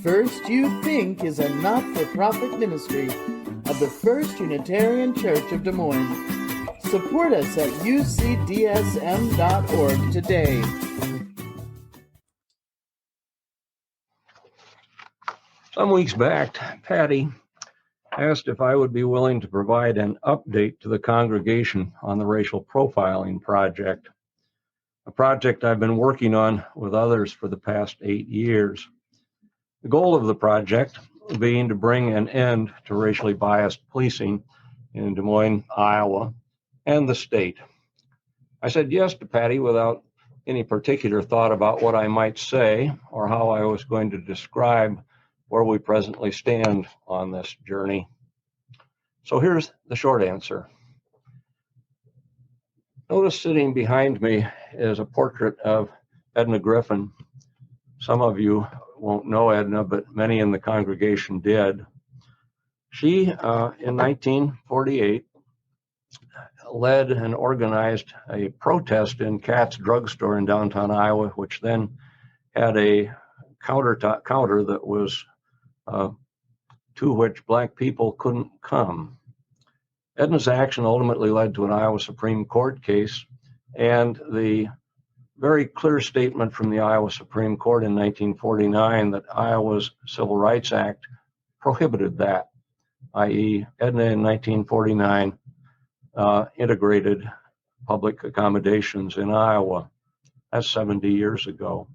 First You Think is a not-for-profit ministry of the First Unitarian Church of Des Moines. Support us at ucdsm.org today. Some weeks back, Patty asked if I would be willing to provide an update to the congregation on the racial profiling project, a project I've been working on with others for the past 8 years. The goal of the project being to bring an end to racially biased policing in Des Moines, Iowa, and the state. I said yes to Patty without any particular thought about what I might say or how I was going to describe where we presently stand on this journey. So here's the short answer. Notice sitting behind me is a portrait of Edna Griffin. Some of you won't know Edna, but many in the congregation did. She, in 1948, led and organized a protest in Katz Drugstore in downtown Iowa, which then had a counter that was to which Black people couldn't come. Edna's action ultimately led to an Iowa Supreme Court case, and the very clear statement from the Iowa Supreme Court in 1949 that Iowa's Civil Rights Act prohibited that, i.e. Edna in 1949 integrated public accommodations in Iowa. That's 70 years ago.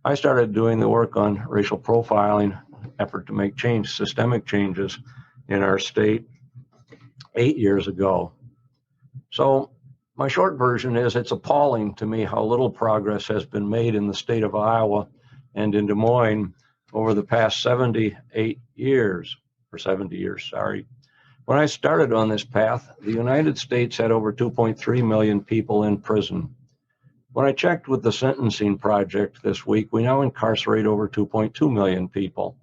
I started doing the work on racial profiling, effort to make change, systemic changes in our state 8 years ago. So my short version is it's appalling to me how little progress has been made in the state of Iowa and in Des Moines over the past 70 years. When I started on this path, the United States had over 2.3 million people in prison. When I checked with the Sentencing Project this week, we now incarcerate over 2.2 million people.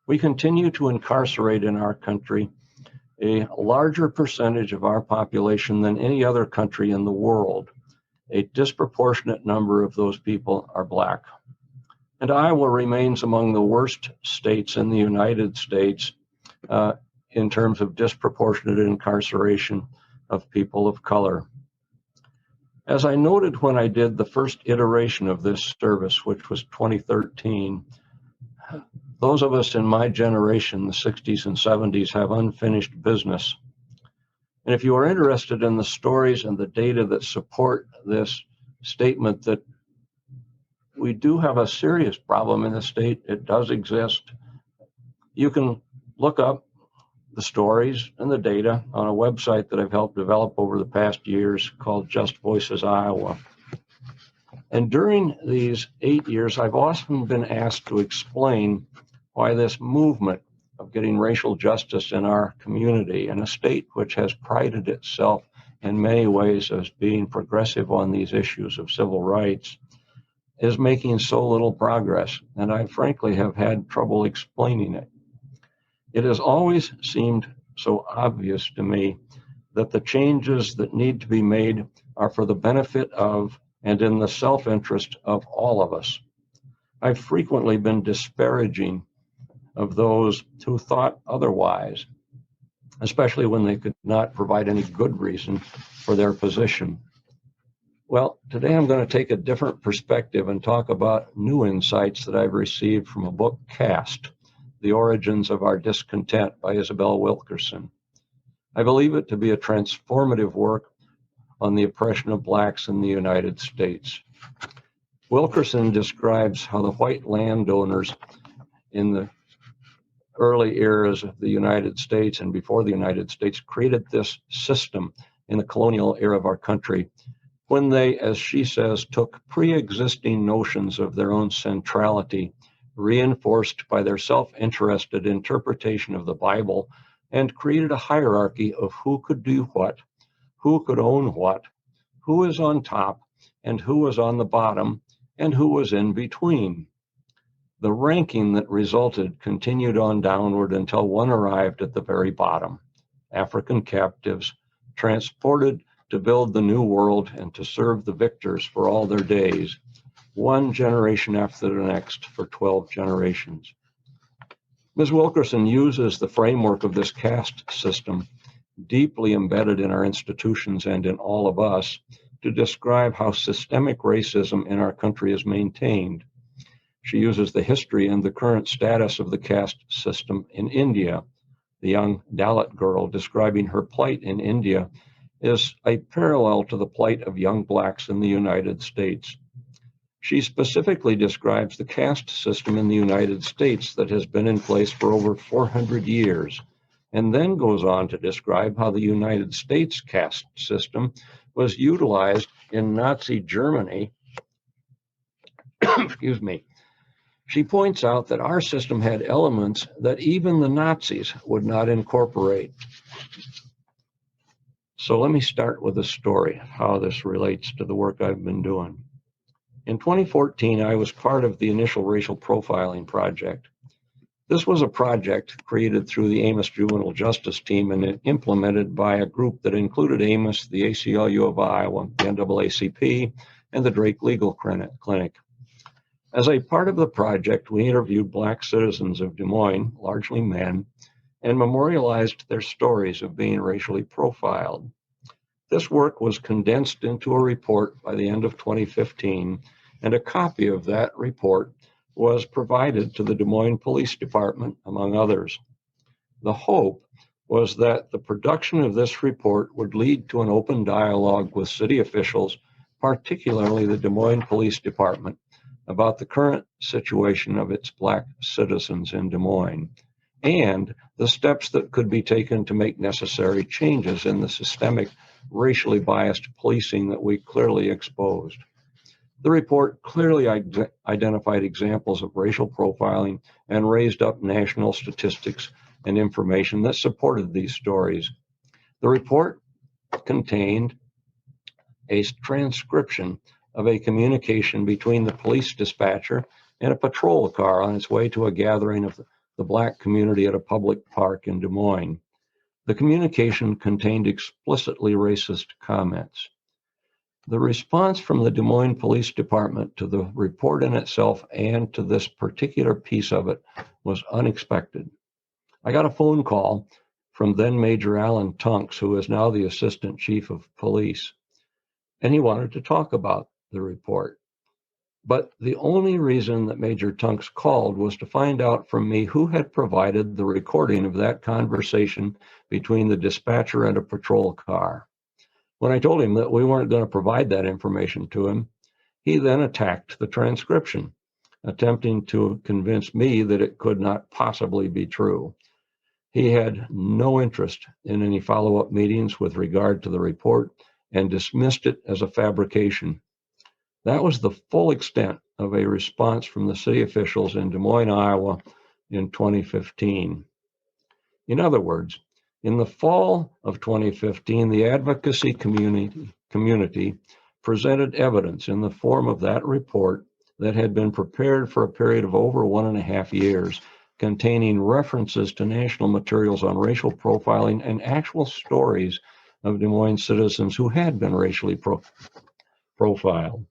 We continue to incarcerate in our country a larger percentage of our population than any other country in the world. A disproportionate number of those people are Black. And Iowa remains among the worst states in the United States in terms of disproportionate incarceration of people of color. As I noted when I did the first iteration of this service, which was 2013, those of us in my generation, the 60s and 70s, have unfinished business. And if you are interested in the stories and the data that support this statement that we do have a serious problem in the state, it does exist, you can look up the stories and the data on a website that I've helped develop over the past years called Just Voices Iowa. And during these 8 years, I've often been asked to explain why this movement of getting racial justice in our community, in a state which has prided itself in many ways as being progressive on these issues of civil rights, is making so little progress. And I frankly have had trouble explaining it. It has always seemed so obvious to me that the changes that need to be made are for the benefit of and in the self-interest of all of us. I've frequently been disparaging of those who thought otherwise, especially when they could not provide any good reason for their position. Well, today I'm going to take a different perspective and talk about new insights that I've received from a book, Caste, The Origins of Our Discontent by Isabel Wilkerson. I believe it to be a transformative work on the oppression of Blacks in the United States. Wilkerson describes how the white landowners in the early eras of the United States and before the United States created this system in the colonial era of our country when they, as she says, took pre-existing notions of their own centrality, reinforced by their self-interested interpretation of the Bible, and created a hierarchy of who could do what, who could own what, who was on top, and who was on the bottom, and who was in between. The ranking that resulted continued on downward until one arrived at the very bottom, African captives, transported to build the new world and to serve the victors for all their days. one generation after the next for 12 generations. Ms. Wilkerson uses the framework of this caste system, deeply embedded in our institutions and in all of us, to describe how systemic racism in our country is maintained. She uses the history and the current status of the caste system in India. The young Dalit girl describing her plight in India is a parallel to the plight of young blacks in the United States. She specifically describes the caste system in the United States that has been in place for over 400 years, and then goes on to describe how the United States caste system was utilized in Nazi Germany. Excuse me. She points out that our system had elements that even the Nazis would not incorporate. So let me start with a story of how this relates to the work I've been doing. In 2014, I was part of the initial racial profiling project. This was a project created through the Amos Juvenile Justice Team and implemented by a group that included Amos, the ACLU of Iowa, the NAACP, and the Drake Legal Clinic. As a part of the project, we interviewed Black citizens of Des Moines, largely men, and memorialized their stories of being racially profiled. This work was condensed into a report by the end of 2015, and a copy of that report was provided to the Des Moines Police Department, among others. The hope was that the production of this report would lead to an open dialogue with city officials, particularly the Des Moines Police Department, about the current situation of its Black citizens in Des Moines, and the steps that could be taken to make necessary changes in the systemic, racially biased policing that we clearly exposed. The report clearly identified examples of racial profiling and raised up national statistics and information that supported these stories. The report contained a transcription of a communication between the police dispatcher and a patrol car on its way to a gathering of the Black community at a public park in Des Moines. The communication contained explicitly racist comments. The response from the Des Moines Police Department to the report in itself and to this particular piece of it was unexpected. I got a phone call from then Major Alan Tunks, who is now the Assistant Chief of Police, and he wanted to talk about the report. But the only reason that Major Tunks called was to find out from me who had provided the recording of that conversation between the dispatcher and a patrol car. When I told him that we weren't going to provide that information to him, he then attacked the transcription, attempting to convince me that it could not possibly be true. He had no interest in any follow-up meetings with regard to the report and dismissed it as a fabrication. That was the full extent of a response from the city officials in Des Moines, Iowa in 2015. In other words, in the fall of 2015, the advocacy community presented evidence in the form of that report that had been prepared for a period of over 1.5 years, containing references to national materials on racial profiling and actual stories of Des Moines citizens who had been racially profiled.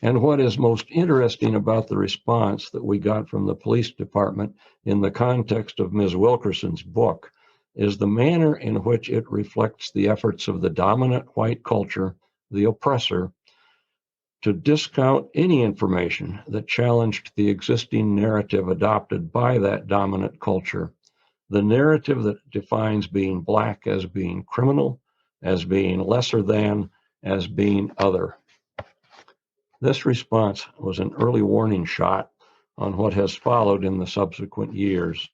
And what is most interesting about the response that we got from the police department in the context of Ms. Wilkerson's book is the manner in which it reflects the efforts of the dominant white culture, the oppressor, to discount any information that challenged the existing narrative adopted by that dominant culture, the narrative that defines being Black as being criminal, as being lesser than, as being other. This response was an early warning shot on what has followed in the subsequent years.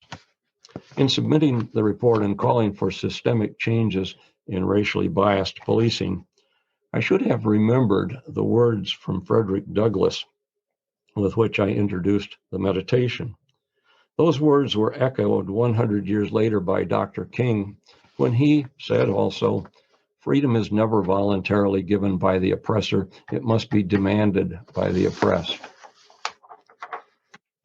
In submitting the report and calling for systemic changes in racially biased policing, I should have remembered the words from Frederick Douglass with which I introduced the meditation. Those words were echoed 100 years later by Dr. King when he said also, "Freedom is never voluntarily given by the oppressor. It must be demanded by the oppressed."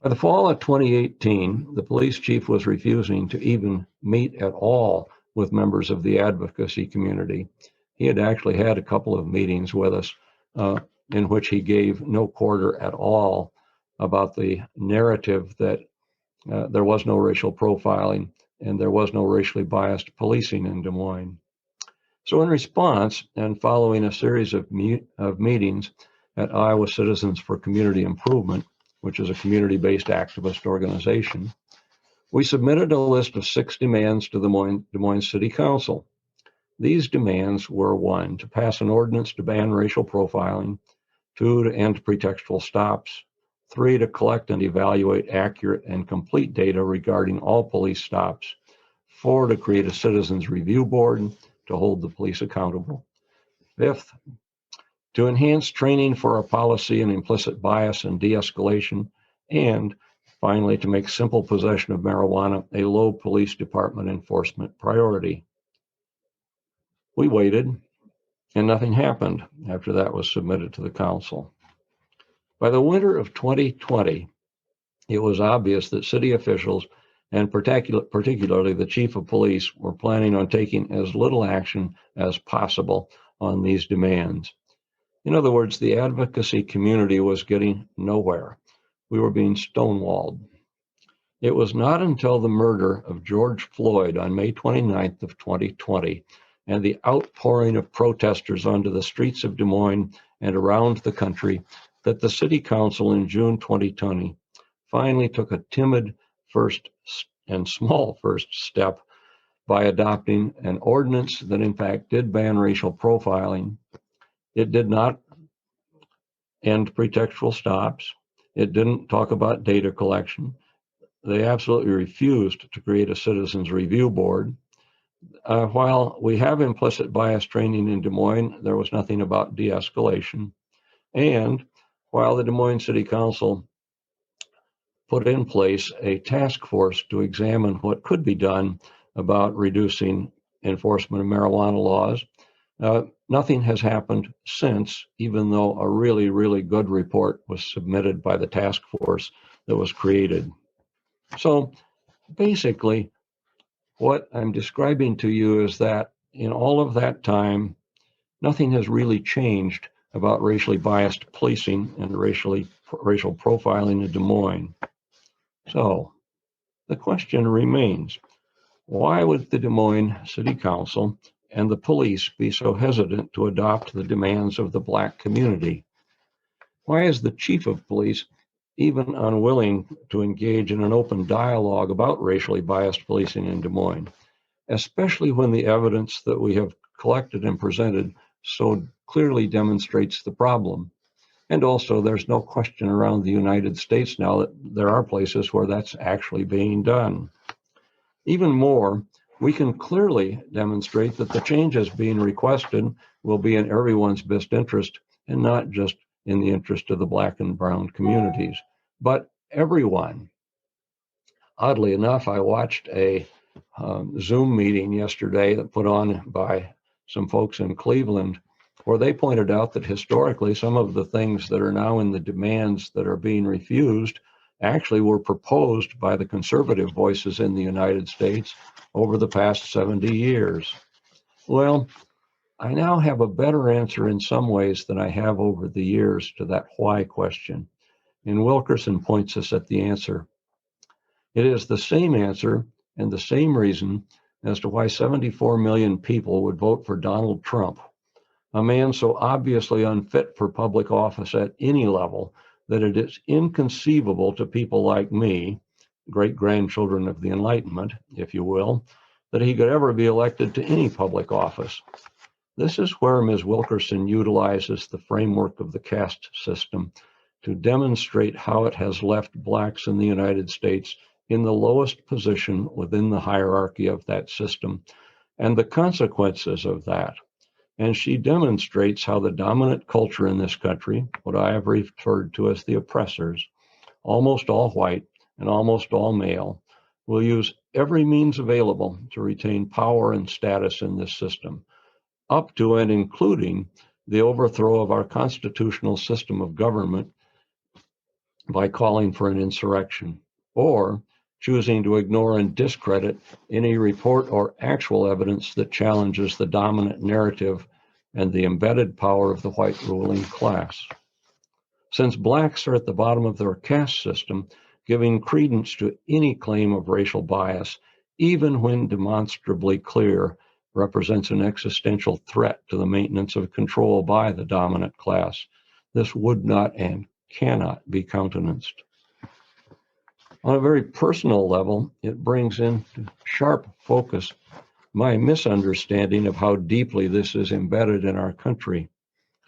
By the fall of 2018, the police chief was refusing to even meet at all with members of the advocacy community. He had actually had a couple of meetings with us, in which he gave no quarter at all about the narrative that there was no racial profiling and there was no racially biased policing in Des Moines. So in response, and following a series of meetings at Iowa Citizens for Community Improvement, which is a community-based activist organization, we submitted a list of 6 demands to the Des Moines City Council. These demands were: 1, to pass an ordinance to ban racial profiling; 2, to end pretextual stops; 3, to collect and evaluate accurate and complete data regarding all police stops; 4, to create a citizens review board to hold the police accountable; 5th, to enhance training for a policy on implicit bias and de-escalation; and finally, to make simple possession of marijuana a low police department enforcement priority. We waited, and nothing happened after that was submitted to the council. By the winter of 2020, it was obvious that city officials, and particularly the chief of police, were planning on taking as little action as possible on these demands. In other words, the advocacy community was getting nowhere. We were being stonewalled. It was not until the murder of George Floyd on May 29th of 2020 and the outpouring of protesters onto the streets of Des Moines and around the country that the City Council in June 2020 finally took a timid first and small first step by adopting an ordinance that in fact did ban racial profiling. It did not end pretextual stops. It didn't talk about data collection. They absolutely refused to create a citizens review board. While we have implicit bias training in Des Moines, there was nothing about de-escalation. And while the Des Moines City Council put in place a task force to examine what could be done about reducing enforcement of marijuana laws, nothing has happened since, even though a really, really good report was submitted by the task force that was created. So basically, what I'm describing to you is that in all of that time, nothing has really changed about racially biased policing and racial profiling in Des Moines. So the question remains, why would the Des Moines City Council and the police be so hesitant to adopt the demands of the Black community? Why is the chief of police even unwilling to engage in an open dialogue about racially biased policing in Des Moines, especially when the evidence that we have collected and presented so clearly demonstrates the problem? And also, there's no question around the United States now that there are places where that's actually being done. Even more, we can clearly demonstrate that the changes being requested will be in everyone's best interest and not just in the interest of the Black and brown communities, but everyone. Oddly enough, I watched a Zoom meeting yesterday that put on by some folks in Cleveland, where they pointed out that historically some of the things that are now in the demands that are being refused actually were proposed by the conservative voices in the United States over the past 70 years. Well, I now have a better answer in some ways than I have over the years to that why question, and Wilkerson points us at the answer. It is the same answer and the same reason as to why 74 million people would vote for Donald Trump, a man so obviously unfit for public office at any level that it is inconceivable to people like me, great-grandchildren of the Enlightenment, if you will, that he could ever be elected to any public office. This is where Ms. Wilkerson utilizes the framework of the caste system to demonstrate how it has left Blacks in the United States in the lowest position within the hierarchy of that system and the consequences of that. And she demonstrates how the dominant culture in this country, what I have referred to as the oppressors, almost all white and almost all male, will use every means available to retain power and status in this system, up to and including the overthrow of our constitutional system of government by calling for an insurrection, or choosing to ignore and discredit any report or actual evidence that challenges the dominant narrative and the embedded power of the white ruling class. Since blacks are at the bottom of their caste system, giving credence to any claim of racial bias, even when demonstrably clear, represents an existential threat to the maintenance of control by the dominant class. This would not and cannot be countenanced. On a very personal level, it brings into sharp focus my misunderstanding of how deeply this is embedded in our country.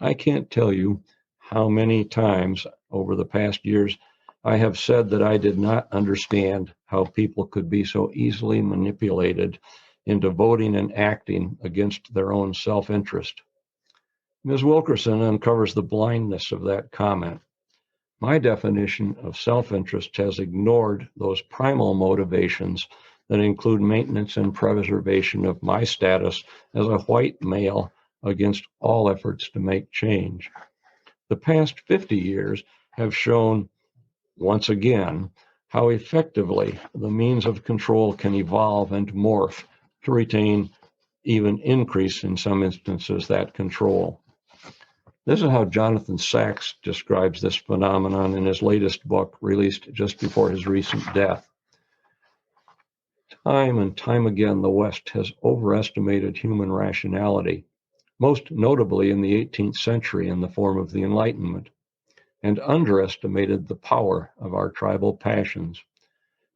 I can't tell you how many times over the past years I have said that I did not understand how people could be so easily manipulated into voting and acting against their own self-interest. Ms. Wilkerson uncovers the blindness of that comment. My definition of self-interest has ignored those primal motivations that include maintenance and preservation of my status as a white male against all efforts to make change. The past 50 years have shown, once again, how effectively the means of control can evolve and morph to retain, even increase in some instances, that control. This is how Jonathan Sachs describes this phenomenon in his latest book, released just before his recent death. Time and time again, the West has overestimated human rationality, most notably in the 18th century in the form of the Enlightenment, and underestimated the power of our tribal passions.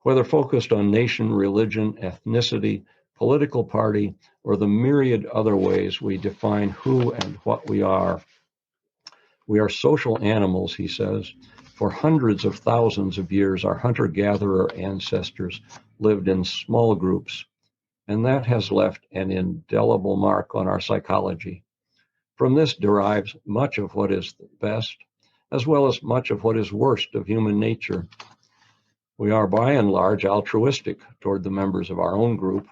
Whether focused on nation, religion, ethnicity, political party, or the myriad other ways we define who and what we are social animals, he says. For hundreds of thousands of years, our hunter-gatherer ancestors lived in small groups, and that has left an indelible mark on our psychology. From this derives much of what is the best, as well as much of what is worst of human nature. We are by and large altruistic toward the members of our own group,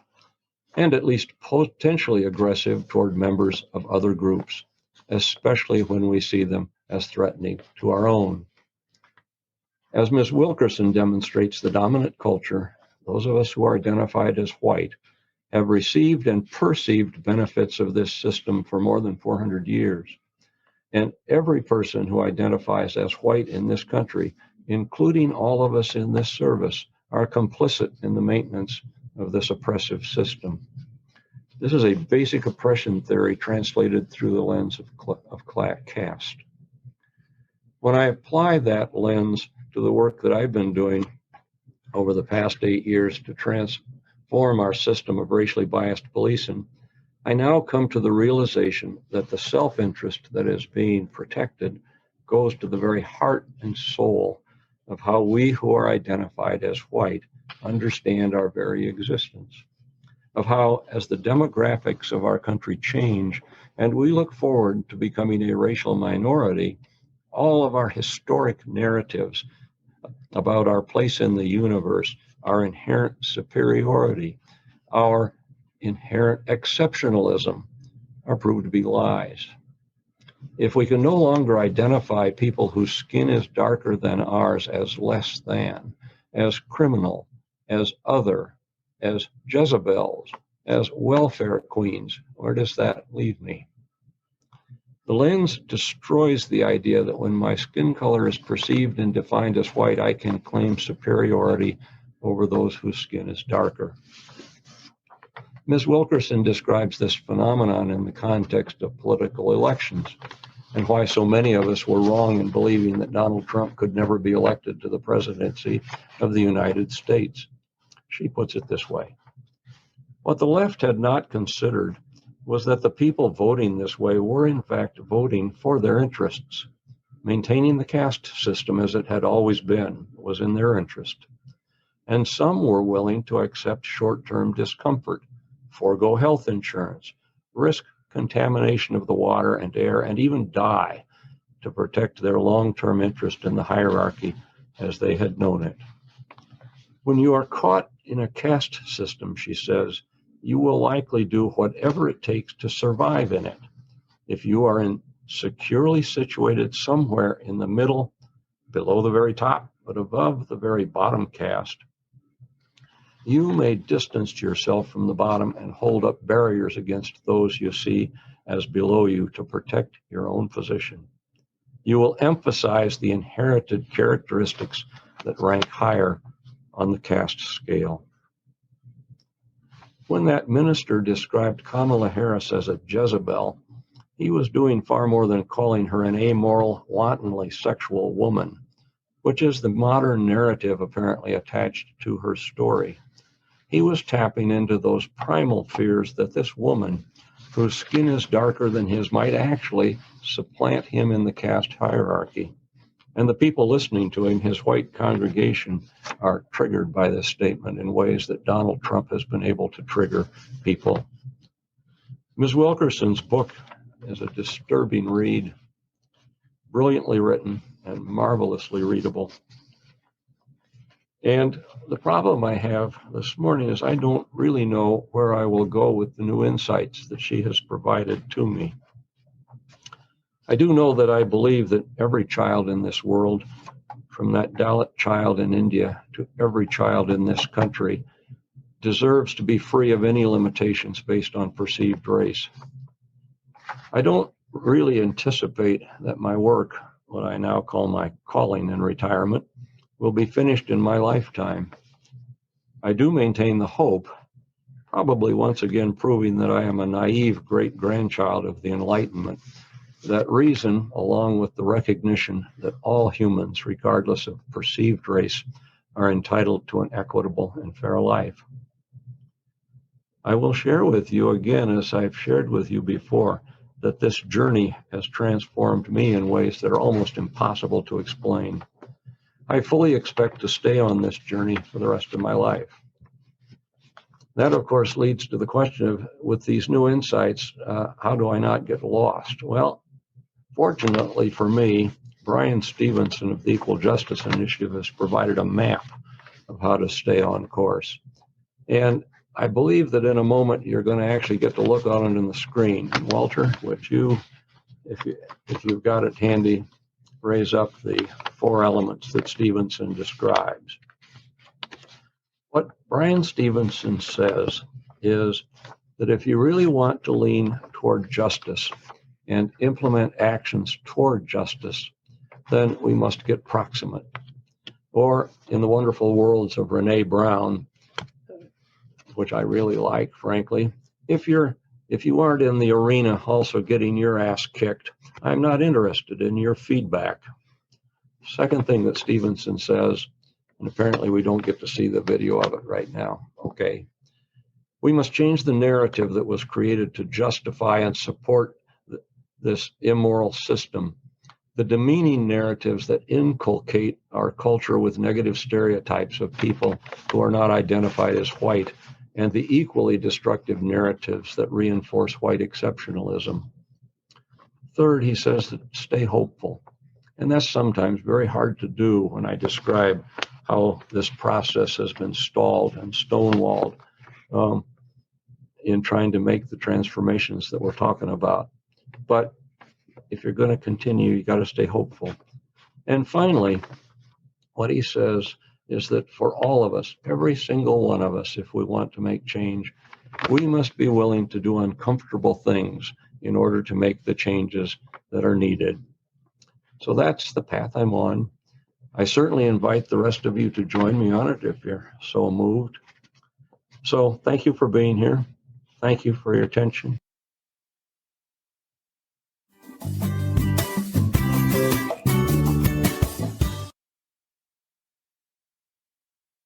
and at least potentially aggressive toward members of other groups, especially when we see them as threatening to our own. As Ms. Wilkerson demonstrates, the dominant culture, those of us who are identified as white, have received and perceived benefits of this system for more than 400 years. And every person who identifies as white in this country, including all of us in this service, are complicit in the maintenance of this oppressive system. This is a basic oppression theory translated through the lens of caste. When I apply that lens to the work that I've been doing over the past 8 years to transform our system of racially biased policing, I now come to the realization that the self-interest that is being protected goes to the very heart and soul of how we who are identified as white understand our very existence, of how, as the demographics of our country change and we look forward to becoming a racial minority, all of our historic narratives about our place in the universe, our inherent superiority, our inherent exceptionalism, are proved to be lies. If we can no longer identify people whose skin is darker than ours as less than, as criminal, as other, as Jezebels, as welfare queens, where does that leave me? The lens destroys the idea that when my skin color is perceived and defined as white, I can claim superiority over those whose skin is darker. Ms. Wilkerson describes this phenomenon in the context of political elections and why so many of us were wrong in believing that Donald Trump could never be elected to the presidency of the United States. She puts it this way: what the left had not considered was that the people voting this way were in fact voting for their interests. Maintaining the caste system as it had always been was in their interest. And some were willing to accept short-term discomfort, forego health insurance, risk contamination of the water and air, and even die to protect their long-term interest in the hierarchy as they had known it. When you are caught in a caste system, she says, you will likely do whatever it takes to survive in it. If you are securely situated somewhere in the middle, below the very top, but above the very bottom caste, you may distance yourself from the bottom and hold up barriers against those you see as below you to protect your own position. You will emphasize the inherited characteristics that rank higher on the caste scale. When that minister described Kamala Harris as a Jezebel, he was doing far more than calling her an amoral, wantonly sexual woman, which is the modern narrative apparently attached to her story. He was tapping into those primal fears that this woman, whose skin is darker than his, might actually supplant him in the caste hierarchy. And the people listening to him, his white congregation, are triggered by this statement in ways that Donald Trump has been able to trigger people. Ms. Wilkerson's book is a disturbing read, brilliantly written and marvelously readable. And the problem I have this morning is I don't really know where I will go with the new insights that she has provided to me. I do know that I believe that every child in this world, from that Dalit child in India to every child in this country, deserves to be free of any limitations based on perceived race. I don't really anticipate that my work, what I now call my calling in retirement, will be finished in my lifetime. I do maintain the hope, probably once again proving that I am a naive great-grandchild of the Enlightenment, that reason, along with the recognition that all humans, regardless of perceived race, are entitled to an equitable and fair life. I will share with you again, as I've shared with you before, that this journey has transformed me in ways that are almost impossible to explain. I fully expect to stay on this journey for the rest of my life. That, of course, leads to the question of, with these new insights, how do I not get lost? Well, fortunately for me, Brian Stevenson of the Equal Justice Initiative has provided a map of how to stay on course. And I believe that in a moment you're going to actually get to look on it on the screen. And Walter, would you, if you've got it handy, raise up the 4 elements that Stevenson describes. What Brian Stevenson says is that if you really want to lean toward justice and implement actions toward justice, then we must get proximate. Or in the wonderful words of Brene Brown, which I really like, frankly, if you aren't in the arena also getting your ass kicked, I'm not interested in your feedback. Second thing that Stevenson says, and apparently we don't get to see the video of it right now, okay. We must change the narrative that was created to justify and support this immoral system. The demeaning narratives that inculcate our culture with negative stereotypes of people who are not identified as white, and the equally destructive narratives that reinforce white exceptionalism. Third, he says that stay hopeful. And that's sometimes very hard to do when I describe how this process has been stalled and stonewalled in trying to make the transformations that we're talking about. But if you're going to continue, you got to stay hopeful. And finally, what he says is that for all of us, every single one of us, if we want to make change, we must be willing to do uncomfortable things in order to make the changes that are needed. So that's the path I'm on. I certainly invite the rest of you to join me on it if you're so moved. So thank you for being here. Thank you for your attention.